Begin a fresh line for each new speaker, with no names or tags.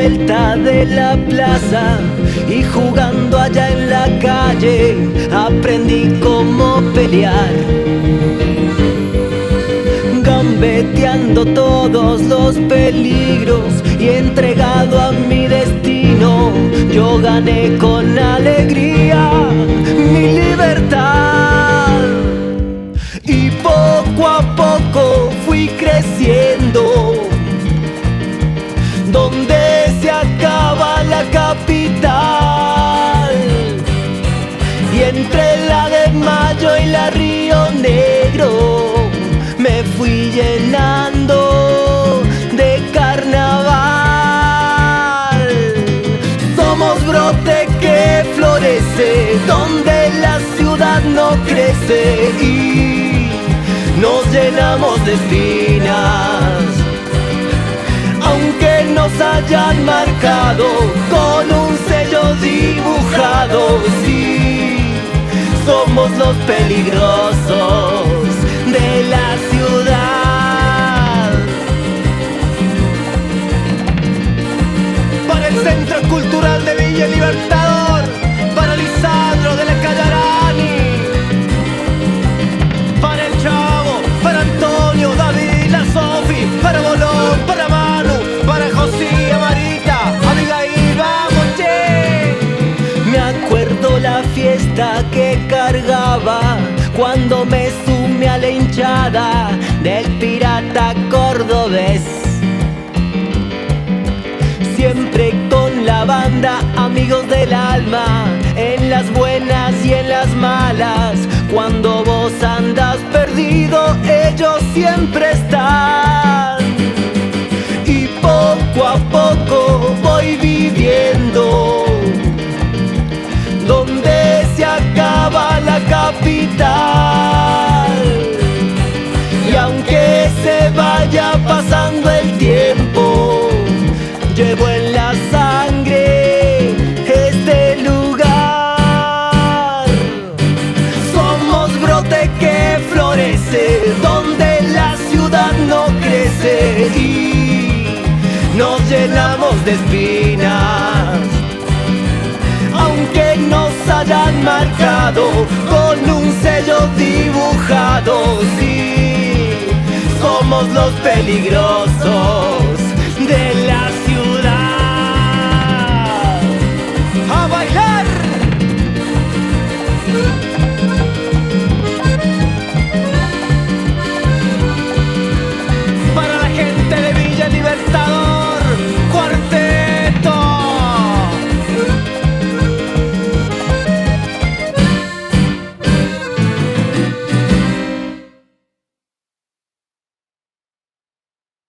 vuelta de la plaza y jugando allá en la calle aprendí cómo pelear. Gambeteando todos los peligros y entregado a mi destino, yo gané con alegría mi libertad. Y poco a poco fui creciendo, donde se acaba la capital, y entre la de Mayo y la Río Negro me fui llenando de carnaval. Somos brote que florece donde la ciudad no crece y nos llenamos de espinas. Aunque nos hayan marcado con un sello dibujado, sí, somos los peligrosos de la ciudad. Para el Centro Cultural de Villa Libertador, para Lisandro de la Callarani, para el Chavo, para Antonio, David, la Sofi, para Bolón, para Manu, para José, Marita, Abigail, vamos, che. Me acuerdo la fiesta que cargaba cuando me sumé a la hinchada del Pirata Cordobés. Siempre con la banda, amigos del alma, en las buenas y en las malas. Cuando vos andas perdido, ellos siempre están. Y poco a poco voy viviendo donde se acaba la capital. Y aunque se vaya pasando el tiempo, llevo en la sangre este lugar. Somos brote que florece donde la ciudad no crece y nos llenamos de espinas. Aunque nos hayan marcado con un sello dibujado, sí, somos los peligrosos de la ciudad. ¡A bailar!